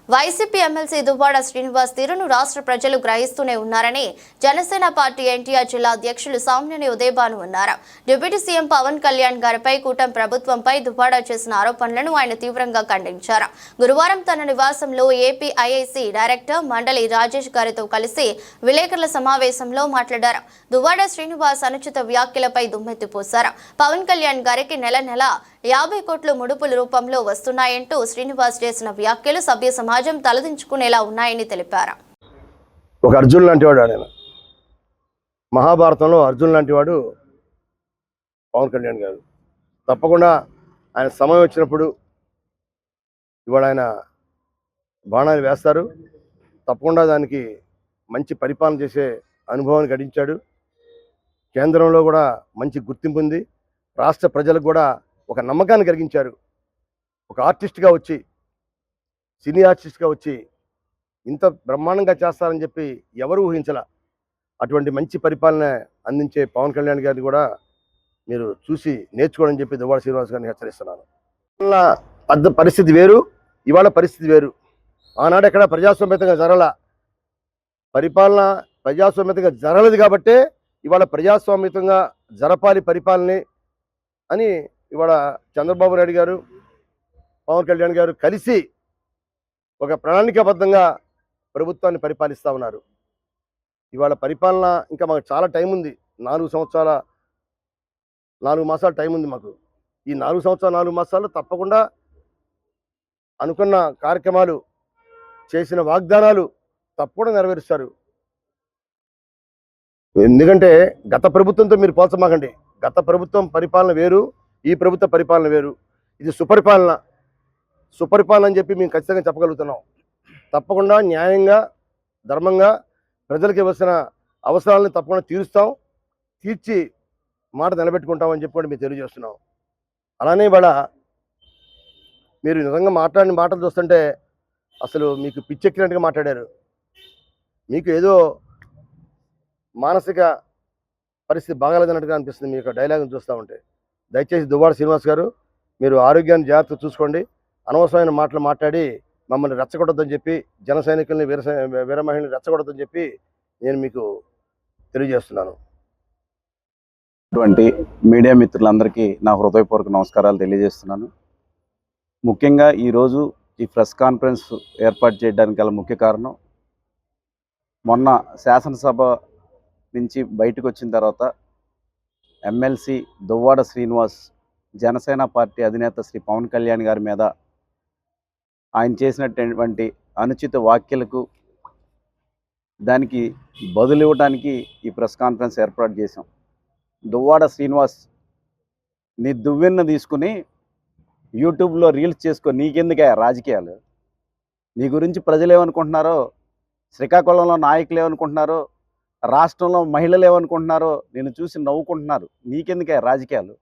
YCP MLC Duvvada Srinivas తీరును రాష్ట్ర ప్రజలు గ్రహిస్తూనే ఉన్నారని జనసేన పార్టీ ఎన్టీఆర్ జిల్లా అధ్యక్షులు సామ్నేని ఉదయభాను అన్నారు. డిప్యూటీ సీఎం పవన్ కళ్యాణ్ గారిపై కూటమి ప్రభుత్వంపై దువ్వాడ చేసిన ఆరోపణలను ఆయన తీవ్రంగా ఖండించారు. గురువారం తన నివాసంలో ఏపీఐఐసీ డైరెక్టర్ మండలి రాజేష్ గారితో కలిసి విలేకరుల సమావేశంలో మాట్లాడారు. దువ్వాడ శ్రీనివాస్ అనుచిత వ్యాఖ్యలపై దుమ్మెత్తిపోశారు. పవన్ కళ్యాణ్ గారికి నెల 50 కోట్ల ముడుపుల రూపంలో వస్తున్నాయంటూ శ్రీనివాస్ చేసిన వ్యాఖ్యలు సభ్య సమాజం తలదించుకునేలా ఉన్నాయని తెలిపారు. ఒక అర్జున్ లాంటి వాడు, ఆయన మహాభారతంలో అర్జున్ లాంటి వాడు పవన్ కళ్యాణ్ గారు. తప్పకుండా ఆయన సమయం వచ్చినప్పుడు ఇవాళ ఆయన బాణాలు వేస్తారు. తప్పకుండా దానికి మంచి పరిపాలన చేసే అనుభవాన్ని గడించాడు. కేంద్రంలో కూడా మంచి గుర్తింపు ఉంది. రాష్ట్ర ప్రజలకు కూడా ఒక నమ్మకాన్ని కలిగించారు. ఒక ఆర్టిస్ట్గా వచ్చి, సినీ ఆర్టిస్ట్గా వచ్చి ఇంత బ్రహ్మాండంగా చేస్తారని చెప్పి ఎవరు ఊహించలా. అటువంటి మంచి పరిపాలన అందించే పవన్ కళ్యాణ్ గారిని కూడా మీరు చూసి నేర్చుకోవాలని చెప్పి దువ్వాడ శ్రీనివాస్ గారిని హెచ్చరిస్తున్నాను. పెద్ద పరిస్థితి వేరు, ఇవాళ పరిస్థితి వేరు. ఆనాడు ఎక్కడ ప్రజాస్వామ్యతంగా జరగల, పరిపాలన ప్రజాస్వామ్యతంగా జరగలేదు కాబట్టే ఇవాళ ప్రజాస్వామ్యతంగా జరపాలి పరిపాలన అని ఇవాళ చంద్రబాబు నాయుడు గారు, పవన్ కళ్యాణ్ గారు కలిసి ఒక ప్రణాళికాబద్ధంగా ప్రభుత్వాన్ని పరిపాలిస్తూ ఉన్నారు. ఇవాళ పరిపాలన ఇంకా మాకు చాలా టైం ఉంది. 4 మాసాల టైం ఉంది మాకు. ఈ 4 సంవత్సరాలు 4 మాసాలు తప్పకుండా అనుకున్న కార్యక్రమాలు, చేసిన వాగ్దానాలు తప్పకుండా నెరవేరుస్తారు. ఎందుకంటే గత ప్రభుత్వంతో మీరు పోల్చమాకండి. గత ప్రభుత్వం పరిపాలన వేరు, ఈ ప్రభుత్వ పరిపాలన వేరు. ఇది సుపరిపాలన అని చెప్పి మేము ఖచ్చితంగా చెప్పగలుగుతున్నాం. తప్పకుండా న్యాయంగా, ధర్మంగా ప్రజలకు ఇవ్వాల్సిన అవసరాలను తప్పకుండా తీర్చి మాట నిలబెట్టుకుంటామని చెప్పి కూడా మేము తెలియజేస్తున్నాం. అలానే ఇవాళ మీరు నిజంగా మాట్లాడిన మాటలు చూస్తుంటే అసలు మీకు పిచ్చెక్కినట్టుగా మాట్లాడారు. మీకు ఏదో మానసిక పరిస్థితి బాగాలేదన్నట్టుగా అనిపిస్తుంది మీ యొక్క డైలాగ్ని చూస్తూ ఉంటే. దయచేసి దువ్వాడ శ్రీనివాస్ గారు, మీరు ఆరోగ్యాన్ని జాగ్రత్తగా చూసుకోండి. అనవసరమైన మాటలు మాట్లాడి మమ్మల్ని రెచ్చగొట్టొద్దని చెప్పి, జన సైనికుల్ని వీర మహిళని రెచ్చగొట్టొద్దని చెప్పి నేను మీకు తెలియజేస్తున్నాను. అటువంటి మీడియా మిత్రులందరికీ నా హృదయపూర్వక నమస్కారాలు తెలియజేస్తున్నాను. ముఖ్యంగా ఈరోజు ఈ ప్రెస్ కాన్ఫరెన్స్ ఏర్పాటు చేయడానికి గల ముఖ్య కారణం, మొన్న శాసనసభ నుంచి బయటకు వచ్చిన తర్వాత ఎమ్మెల్సీ దువ్వాడ శ్రీనివాస్ జనసేన పార్టీ అధినేత శ్రీ పవన్ కళ్యాణ్ గారి మీద ఆయన చేసినటువంటి అనుచిత వ్యాఖ్యలకు దానికి బదులు ఇవ్వడానికి ఈ ప్రెస్ కాన్ఫరెన్స్ ఏర్పాటు చేశాం. దువ్వాడ శ్రీనివాస్, నీ దువ్వెన్న తీసుకుని యూట్యూబ్లో రీల్స్ చేసుకో, నీకెందుకే రాజకీయాలు? నీ గురించి ప్రజలు ఏమనుకుంటున్నారో, శ్రీకాకుళంలో నాయకులు ఏమనుకుంటున్నారో, రాష్ట్రంలో మహిళలు ఏమనుకుంటున్నారో నేను చూసి నవ్వుకుంటున్నారు. నీకెందుకే రాజకీయాలు?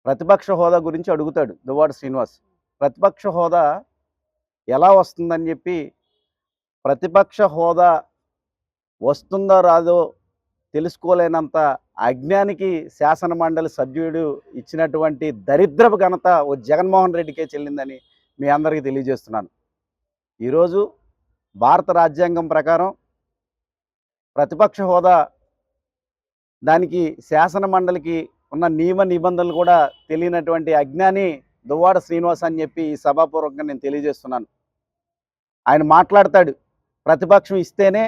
ప్రతిపక్ష హోదా గురించి అడుగుతాడు దువ్వాడ శ్రీనివాస్. ప్రతిపక్ష హోదా ఎలా వస్తుందని చెప్పి, ప్రతిపక్ష హోదా వస్తుందో రాదో తెలుసుకోలేనంత అజ్ఞానికి శాసన మండలి సభ్యుడు ఇచ్చినటువంటి దరిద్రపు ఘనత ఓ జగన్మోహన్ రెడ్డికే చెల్లిందని మీ అందరికీ తెలియజేస్తున్నాను. ఈరోజు భారత రాజ్యాంగం ప్రకారం ప్రతిపక్ష హోదా, దానికి శాసన మండలికి ఉన్న నియమ నిబంధనలు కూడా తెలియనటువంటి అజ్ఞాని దువ్వాడ శ్రీనివాస్ అని చెప్పి ఈ సభాపూర్వకంగా నేను తెలియజేస్తున్నాను. ఆయన మాట్లాడతాడు, ప్రతిపక్షం ఇస్తేనే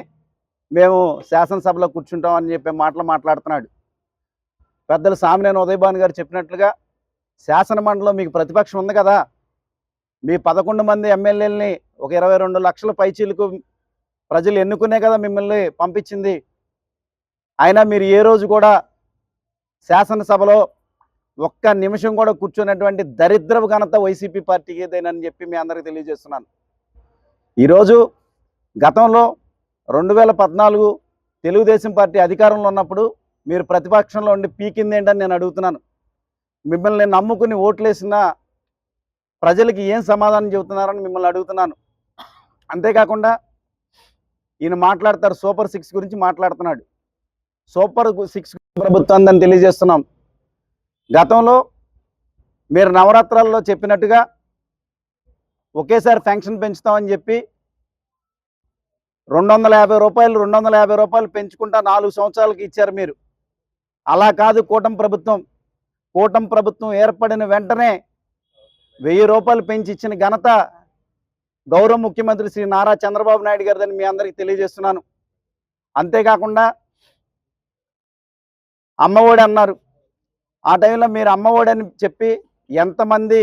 మేము శాసనసభలో కూర్చుంటాం అని చెప్పే మాటలు మాట్లాడుతున్నాడు. పెద్దలు సామ్నేని ఉదయభాను గారు చెప్పినట్లుగా శాసన మండలిలో మీకు ప్రతిపక్షం ఉంది కదా, మీ 11 మంది ఎమ్మెల్యేలని ఒక 22 లక్షల పైచీలకు ప్రజలు ఎన్నుకునే కదా మిమ్మల్ని పంపించింది. అయినా మీరు ఏ రోజు కూడా శాసనసభలో ఒక్క నిమిషం కూడా కూర్చున్నటువంటి దరిద్రపు ఘనత వైసీపీ పార్టీకి ఏదైనని చెప్పి మీ అందరికీ తెలియజేస్తున్నాను. ఈరోజు గతంలో 2014 తెలుగుదేశం పార్టీ అధికారంలో ఉన్నప్పుడు మీరు ప్రతిపక్షంలో ఉండి పీకింది ఏంటని నేను అడుగుతున్నాను. మిమ్మల్ని నమ్ముకుని ఓట్లేసిన ప్రజలకి ఏం సమాధానం చెబుతున్నారని మిమ్మల్ని అడుగుతున్నాను. అంతేకాకుండా ఈయన మాట్లాడతారు, సూపర్ 6 గురించి మాట్లాడుతున్నాడు. సూపర్ 6 ప్రభుత్వం తెలియజేస్తున్నాం. గతంలో మీరు నవరాత్రాల్లో చెప్పినట్టుగా ఒకేసారి పెన్షన్ పెంచుతామని చెప్పి 250 రూపాయలు పెంచుకుంటా 4 సంవత్సరాలకి ఇచ్చారు మీరు. అలా కాదు కూటమి ప్రభుత్వం ఏర్పడిన వెంటనే 1000 రూపాయలు పెంచి ఇచ్చిన ఘనత గౌరవ ముఖ్యమంత్రి శ్రీ నారా చంద్రబాబు నాయుడు గారిదని మీ అందరికీ తెలియజేస్తున్నాను. అంతేకాకుండా అమ్మఒడి అన్నారు. ఆ టైంలో మీరు అమ్మఒడి అని చెప్పి ఎంతమంది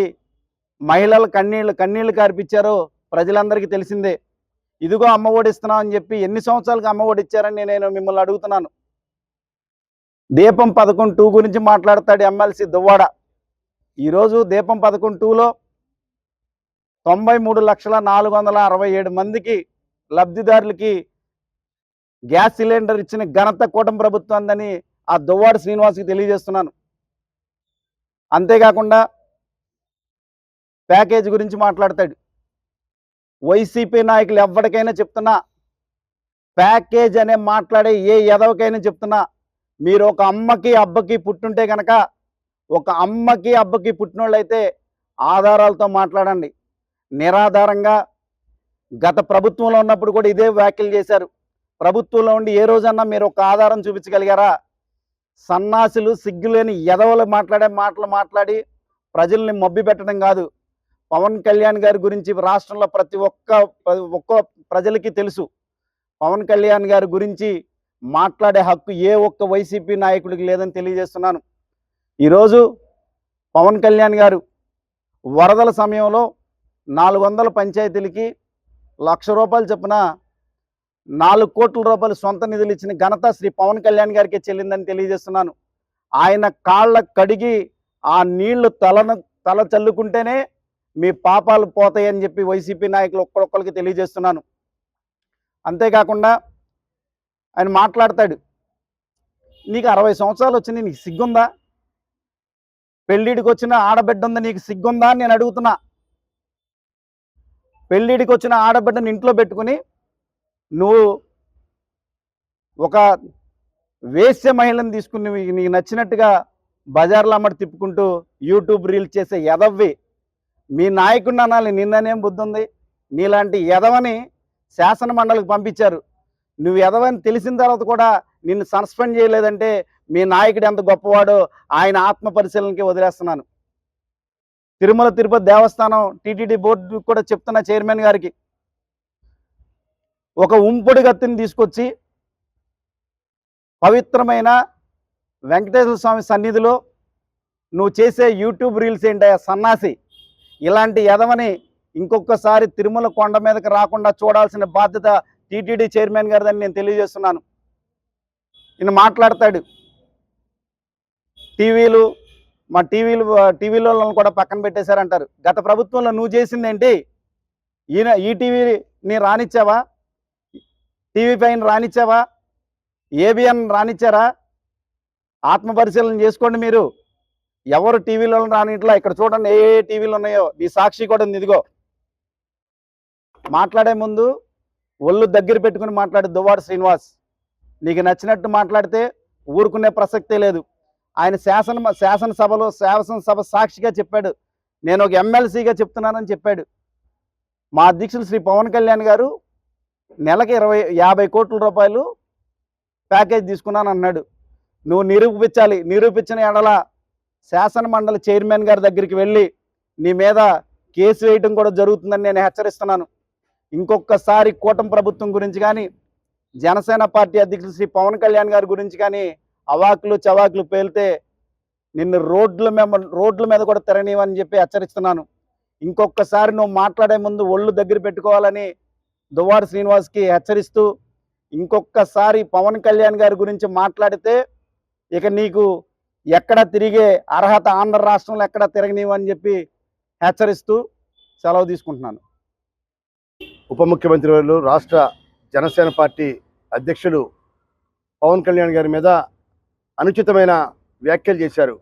మహిళలు కన్నీళ్లు కార్పించారో ప్రజలందరికీ తెలిసిందే. ఇదిగో అమ్మఒడి ఇస్తున్నాం అని చెప్పి ఎన్ని సంవత్సరాలకు అమ్మఒడి ఇచ్చారని నేను మిమ్మల్ని అడుగుతున్నాను. దీపం పథకం 2 గురించి మాట్లాడతాడు ఎమ్మెల్సీ దువ్వాడ. ఈరోజు దీపం పథకం 2లో 93,467 మందికి లబ్ధిదారులకి గ్యాస్ సిలిండర్ ఇచ్చిన ఘనత కూటమి ప్రభుత్వాన్ని ఆ దువ్వాడ శ్రీనివాస్కి తెలియజేస్తున్నాను. అంతేకాకుండా ప్యాకేజ్ గురించి మాట్లాడతాడు. వైసీపీ నాయకులు ఎవరికైనా చెప్తున్నా, ప్యాకేజ్ అనే మాట్లాడే ఏ ఎదవకైనా చెప్తున్నా, మీరు ఒక అమ్మకి అబ్బకి పుట్టుంటే కనుక, ఒక అమ్మకి అబ్బకి పుట్టినోళ్ళైతే ఆధారాలతో మాట్లాడండి. నిరాధారంగా గత ప్రభుత్వంలో ఉన్నప్పుడు కూడా ఇదే వ్యాఖ్యలు చేశారు. ప్రభుత్వంలో ఉండి ఏ రోజన్నా మీరు ఒక ఆధారం చూపించగలిగారా? సన్నాసులు సిగ్గులేని ఎదవలు మాట్లాడే మాటలు మాట్లాడి ప్రజల్ని మబ్బి పెట్టడం కాదు. పవన్ కళ్యాణ్ గారి గురించి రాష్ట్రంలో ప్రతి ఒక్క ప్రజలకి తెలుసు. పవన్ కళ్యాణ్ గారి గురించి మాట్లాడే హక్కు ఏ ఒక్క వైసీపీ నాయకుడికి లేదని తెలియజేస్తున్నాను. ఈరోజు పవన్ కళ్యాణ్ గారు వరదల సమయంలో 400 పంచాయతీలకి 1,00,000 రూపాయలు చొప్పున 4 కోట్ల రూపాయలు సొంత నిధులు ఇచ్చిన ఘనత శ్రీ పవన్ కళ్యాణ్ గారికి చెల్లిందని తెలియజేస్తున్నాను. ఆయన కాళ్ళ కడిగి ఆ నీళ్లు తల చల్లుకుంటేనే మీ పాపాలు పోతాయని చెప్పి వైసీపీ నాయకులు ఒక్కొక్కరికి తెలియజేస్తున్నాను. అంతేకాకుండా ఆయన మాట్లాడతాడు, నీకు 60 సంవత్సరాలు వచ్చింది, నీకు సిగ్గుందా? పెళ్ళిడికి వచ్చిన ఆడబిడ్డ ఉంది, నీకు సిగ్గుందా అని నేను అడుగుతున్నా. పెళ్ళిడికి వచ్చిన ఆడబిడ్డను ఇంట్లో పెట్టుకుని నువ్వు ఒక వేశ్య మహిళను తీసుకుని నీకు నచ్చినట్టుగా బజార్లో అమ్మటి తిప్పుకుంటూ యూట్యూబ్ రీల్స్ చేసే ఎదవ్వి. మీ నాయకుడిని అనాలి, నిన్ననేం బుద్ధి ఉంది? నీలాంటి ఎదవని శాసన మండలికి పంపించారు. నువ్వు ఎదవని తెలిసిన తర్వాత కూడా నిన్ను సస్పెండ్ చేయలేదంటే మీ నాయకుడు ఎంత గొప్పవాడో ఆయన ఆత్మ పరిశీలనకి వదిలేస్తున్నాను. తిరుమల తిరుపతి దేవస్థానం టీటీడీ బోర్డు కూడా చెప్తున్న చైర్మన్ గారికి, ఒక ఉంపుడు గత్తిని తీసుకొచ్చి పవిత్రమైన వెంకటేశ్వర స్వామి సన్నిధిలో నువ్వు చేసే యూట్యూబ్ రీల్స్ ఏంటయ్యా సన్నాసి? ఇలాంటి ఎదవని ఇంకొకసారి తిరుమల కొండ మీదకి రాకుండా చూడాల్సిన బాధ్యత టీటీడీ చైర్మన్ గారిదని నేను తెలియజేస్తున్నాను. ఈయన మాట్లాడతాడు, టీవీలో కూడా పక్కన పెట్టేశారంటారు. గత ప్రభుత్వంలో నువ్వు చేసిందేంటి? ఈ టీవీని రానిచ్చావా? టీవీ పైన రానిచ్చావా? ఏబిఎన్ రానిచ్చారా? ఆత్మపరిశీలన చేసుకోండి. మీరు ఎవరు టీవీలో రానిట్లా ఇక్కడ చూడండి ఏ టీవీలు ఉన్నాయో. నీ సాక్షి కూడా ఉంది, ఇదిగో. మాట్లాడే ముందు ఒళ్ళు దగ్గర పెట్టుకుని మాట్లాడు దువ్వాడ శ్రీనివాస్. నీకు నచ్చినట్టు మాట్లాడితే ఊరుకునే ప్రసక్తే లేదు. ఆయన శాసనసభ సాక్షిగా చెప్పాడు, నేను ఒక ఎమ్మెల్సీగా చెప్తున్నానని చెప్పాడు. మా అధ్యక్షులు శ్రీ పవన్ కళ్యాణ్ గారు నెలకి 50 కోట్ల రూపాయలు ప్యాకేజ్ తీసుకున్నాను అన్నాడు. నువ్వు నిరూపించాలి. నిరూపించిన ఎడల శాసన మండలి చైర్మన్ గారి దగ్గరికి వెళ్ళి నీ మీద కేసు వేయటం కూడా జరుగుతుందని నేను హెచ్చరిస్తున్నాను. ఇంకొకసారి కూటమి ప్రభుత్వం గురించి కానీ జనసేన పార్టీ అధ్యక్షులు శ్రీ పవన్ కళ్యాణ్ గారి గురించి కానీ అవాకులు చవాకులు పేలితే నిన్ను రోడ్ల మీద కూడా తిరగనివని చెప్పి హెచ్చరిస్తున్నాను. ఇంకొకసారి నువ్వు మాట్లాడే ముందు ఒళ్ళు దగ్గర పెట్టుకోవాలని దువ్వాడ శ్రీనివాస్కి హెచ్చరిస్తూ, ఇంకొకసారి పవన్ కళ్యాణ్ గారి గురించి మాట్లాడితే ఇక నీకు ఎక్కడ తిరిగే అర్హత ఆంధ్ర రాష్ట్రంలో ఎక్కడ తిరగనివని చెప్పి హెచ్చరిస్తూ సెలవు తీసుకుంటున్నాను. ఉప ముఖ్యమంత్రి వారు రాష్ట్ర జనసేన పార్టీ అధ్యక్షులు పవన్ కళ్యాణ్ గారి మీద అనుచితమైన వ్యాఖ్యలు చేశారు.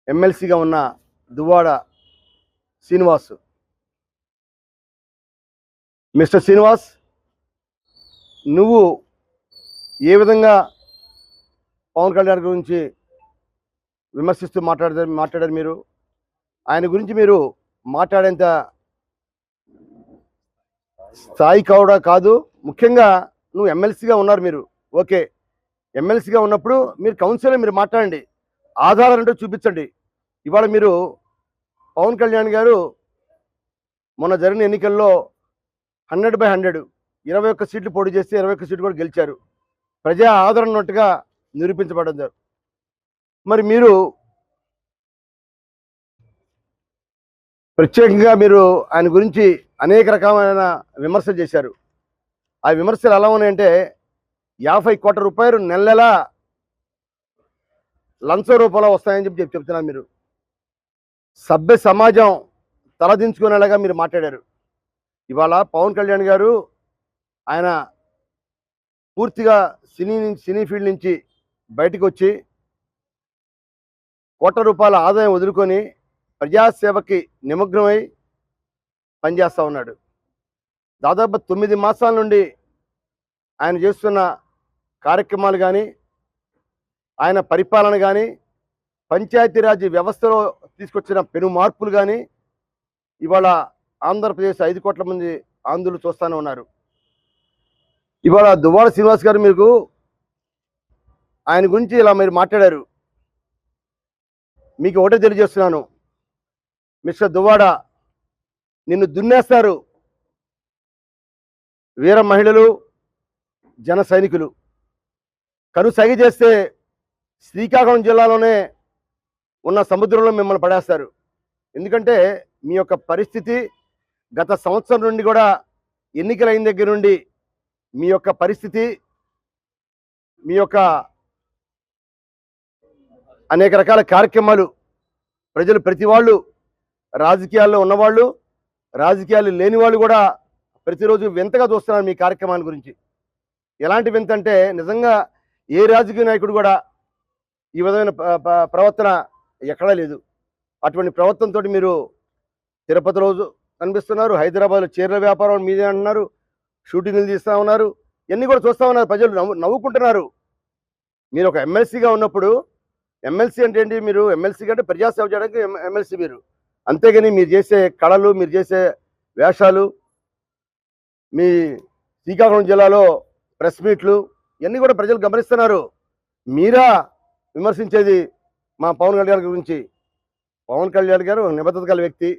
ఎమ్మెల్సీగా ఉన్న దువ్వాడ శ్రీనివాస్. మిస్టర్ శ్రీనివాస్, నువ్వు ఏ విధంగా పవన్ కళ్యాణ్ గురించి విమర్శిస్తూ మాట్లాడారు? మీరు ఆయన గురించి మీరు మాట్లాడేంత స్థాయి కూడా కాదు. ముఖ్యంగా నువ్వు ఎమ్మెల్సీగా ఉన్నారు మీరు, ఓకే. ఎమ్మెల్సీగా ఉన్నప్పుడు మీరు కౌన్సిలర్ మీరు మాట్లాడండి, ఆధారాలంటూ చూపించండి. ఇవాళ మీరు పవన్ కళ్యాణ్ గారు మొన్న జరిగిన ఎన్నికల్లో 100/100 21 సీట్లు పోటీ చేస్తే 21 సీట్లు కూడా గెలిచారు. ప్రజా ఆదరణ ఉన్నట్టుగా నిరూపించబడ్డారు. మరి మీరు ప్రత్యేకంగా మీరు ఆయన గురించి అనేక రకమైన విమర్శలు చేశారు. ఆ విమర్శలు ఎలా ఉన్నాయంటే 50 కోట్ల రూపాయలు నెల నెలా లంచం రూపంలో వస్తాయని చెప్తున్నారు. మీరు సభ్య సమాజం తలదించుకునేలాగా మీరు మాట్లాడారు. ఇవాళ పవన్ కళ్యాణ్ గారు ఆయన పూర్తిగా సినీ ఫీల్డ్ నుంచి బయటకు వచ్చి కోట్ల రూపాయల ఆదాయం వదులుకొని ప్రజాసేవకి నిమగ్నమై పనిచేస్తూ ఉన్నాడు. దాదాపు 9 మాసాల నుండి ఆయన చేస్తున్న కార్యక్రమాలు కానీ, ఆయన పరిపాలన కానీ, పంచాయతీరాజ్ వ్యవస్థలో తీసుకొచ్చిన పెను మార్పులు కానీ ఇవాళ ఆంధ్రప్రదేశ్ 5 కోట్ల మంది ఆంధ్రులు చూస్తూనే ఉన్నారు. ఇవాళ దువ్వాడ శ్రీనివాస్ గారు మీకు ఆయన గురించి ఇలా మీరు మాట్లాడారు. మీకు ఒకటే తెలియజేస్తున్నాను, మిస్టర్ దువ్వాడ, నిన్ను దున్నేస్తారు వీర మహిళలు, జన సైనికులు. కనుసైగ చేస్తే శ్రీకాకుళం జిల్లాలోనే ఉన్న సముద్రంలో మిమ్మల్ని పడేస్తారు. ఎందుకంటే మీ యొక్క పరిస్థితి గత సంవత్సరం నుండి కూడా, ఎన్నికలైన దగ్గర నుండి మీ యొక్క పరిస్థితి, మీ యొక్క అనేక రకాల కార్యక్రమాలు ప్రజలు, ప్రతి వాళ్ళు, రాజకీయాల్లో ఉన్నవాళ్ళు, రాజకీయాలు లేని వాళ్ళు కూడా ప్రతిరోజు వింతగా చూస్తున్నారు మీ కార్యక్రమాల గురించి. ఎలాంటి వింత అంటే నిజంగా ఏ రాజకీయ నాయకుడు కూడా ఈ విధమైన ప్రవర్తన ఎక్కడా లేదు. అటువంటి ప్రవర్తనతో మీరు తిరుపతి రోజు కనిపిస్తున్నారు, హైదరాబాద్లో చీరల వ్యాపారం మీదే అంటున్నారు, షూటింగ్లు తీస్తూ ఉన్నారు, ఇవన్నీ కూడా చూస్తూ ఉన్నారు. ప్రజలు నవ్వుకుంటున్నారు. మీరు ఒక ఎమ్మెల్సీగా ఉన్నప్పుడు, ఎమ్మెల్సీ అంటే ఏంటి, మీరు ఎమ్మెల్సీ అంటే ప్రజాసేవ చేయడానికి ఎమ్మెల్సీ మీరు. అంతేగాని మీరు చేసే కళలు, మీరు చేసే వేషాలు, మీ శ్రీకాకుళం జిల్లాలో ప్రెస్ మీట్లు ఇవన్నీ కూడా ప్రజలు గమనిస్తున్నారు. మీరా విమర్శించేది మా పవన్ కళ్యాణ్ గురించి? పవన్ కళ్యాణ్ గారు నిబద్ధత గల వ్యక్తి,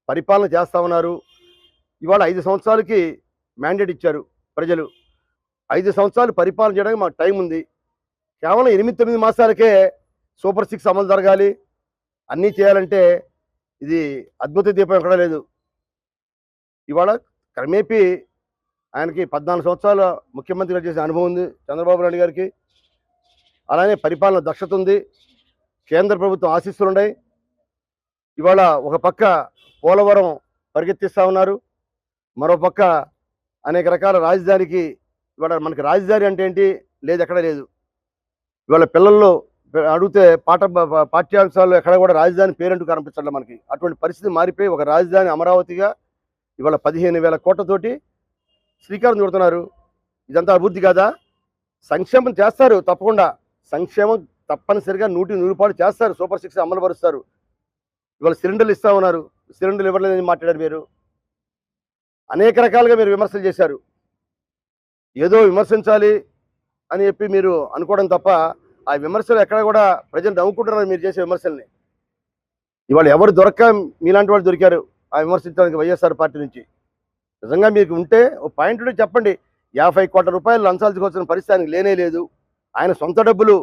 పరిపాలన చేస్తూ ఉన్నారు. ఇవాళ 5 సంవత్సరాలకి మ్యాండేట్ ఇచ్చారు ప్రజలు. 5 సంవత్సరాలు పరిపాలన చేయడానికి మాకు టైం ఉంది. కేవలం 8-9 మాసాలకే సూపర్ 6 అమలు జరగాలి, అన్నీ చేయాలంటే ఇది అద్భుత దీపం ఎక్కడా లేదు. ఇవాళ క్రమేపీ ఆయనకి 14 సంవత్సరాల ముఖ్యమంత్రిగా చేసే అనుభవం ఉంది చంద్రబాబు నాయుడు గారికి. అలానే పరిపాలన దక్షత ఉంది, కేంద్ర ప్రభుత్వం ఆశీస్సులు ఉన్నాయి. ఇవాళ ఒక పక్క పోలవరం పరిగెత్తిస్తూ ఉన్నారు, మరో పక్క అనేక రకాల రాజధానికి, ఇవాళ మనకి రాజధాని అంటే ఏంటి లేదు, ఎక్కడ లేదు. ఇవాళ పిల్లల్లో అడిగితే పాఠ్యాంశాల్లో ఎక్కడ కూడా రాజధాని పేరంటూ కనిపించడం మనకి. అటువంటి పరిస్థితి మారిపోయి ఒక రాజధాని అమరావతిగా ఇవాళ 15,000 కోట్లతోటి శ్రీకారం చుడుతున్నారు. ఇదంతా అభివృద్ధి కాదా? సంక్షేమం చేస్తారు తప్పకుండా, సంక్షేమం తప్పనిసరిగా 100% చేస్తారు. సూపర్ 6 అమలు పరుస్తారు. ఇవాళ సిలిండర్లు ఇస్తా ఉన్నారు, సిలిండర్లు ఇవ్వలేదని మాట్లాడారు మీరు. అనేక రకాలుగా మీరు విమర్శలు చేశారు. ఏదో విమర్శించాలి అని చెప్పి మీరు అనుకోవడం తప్ప, ఆ విమర్శలు ఎక్కడ కూడా ప్రజలు నవ్వుకుంటున్నారు మీరు చేసే విమర్శల్ని. ఇవాళ ఎవరు దొరక్క మీలాంటి వాళ్ళు దొరికారు ఆ విమర్శించడానికి వైఎస్ఆర్ పార్టీ నుంచి. నిజంగా మీకు ఉంటే ఓ పాయింట్ ఉంటే చెప్పండి. 50 కోట్ల రూపాయలు లంచాలు తీసుకోవాల్సిన పరిస్థితి ఆయనకి లేనే లేదు. ఆయన సొంత డబ్బులు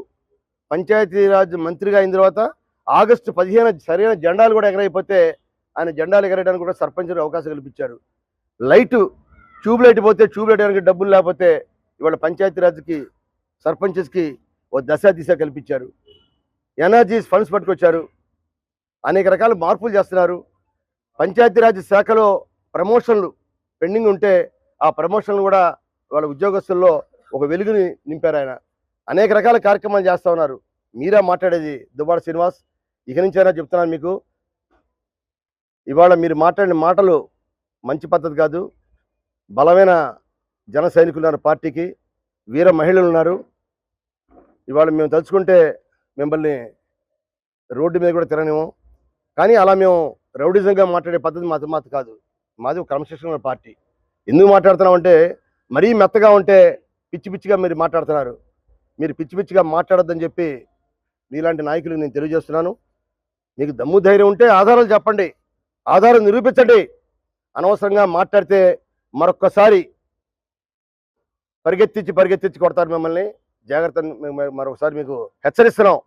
పంచాయతీరాజ్ మంత్రిగా అయిన తర్వాత ఆగస్టు 15 సరైన జెండాలు కూడా ఎగరైపోతే ఆయన జెండాలు ఎగరేయడానికి కూడా సర్పంచులకు అవకాశం కల్పించారు. ట్యూబ్ లైట్ పోతే ట్యూబ్ లైట్ వేయడానికి డబ్బులు లేకపోతే ఇవాళ పంచాయతీరాజ్కి, సర్పంచెస్కి ఓ దిశ కల్పించారు. ఎనర్జీస్ ఫండ్స్ పట్టుకొచ్చారు. అనేక రకాల మార్పులు చేస్తున్నారు. పంచాయతీరాజ్ శాఖలో ప్రమోషన్లు పెండింగ్ ఉంటే ఆ ప్రమోషన్లు కూడా వాళ్ళ ఉద్యోగస్తుల్లో ఒక వెలుగుని నింపారు. ఆయన అనేక రకాల కార్యక్రమాలు చేస్తూ ఉన్నారు. మీరా మాట్లాడేది దువ్వాడ శ్రీనివాస్. ఇక నుంచైనా చెప్తున్నాను మీకు, ఇవాళ మీరు మాట్లాడిన మాటలు మంచి పద్ధతి కాదు. బలమైన జన సైనికులు ఉన్నారు పార్టీకి, వీర మహిళలు ఉన్నారు. ఇవాళ మేము తలుచుకుంటే మిమ్మల్ని రోడ్డు మీద కూడా తిరగనేమో, కానీ అలా మేము రౌడిజంగా మాట్లాడే పద్ధతి మాది కాదు. మాది ఒక క్రమశిక్షణ పార్టీ. ఎందుకు మాట్లాడుతున్నామంటే మరీ మెత్తగా ఉంటే పిచ్చి పిచ్చిగా మీరు మాట్లాడుతున్నారు. మీరు పిచ్చి పిచ్చిగా మాట్లాడొద్దని చెప్పి మీలాంటి నాయకులకు నేను తెలియజేస్తున్నాను. మీకు దమ్ము ధైర్యం ఉంటే ఆధారాలు చెప్పండి, ఆధారం నిరూపించండి. అనవసరంగా మాట్లాడితే మరొక్కసారి పరిగెత్తించి కొడతారు మిమ్మల్ని. జాగ్రత్త, మరొకసారి మీకు హెచ్చరిస్తున్నాం.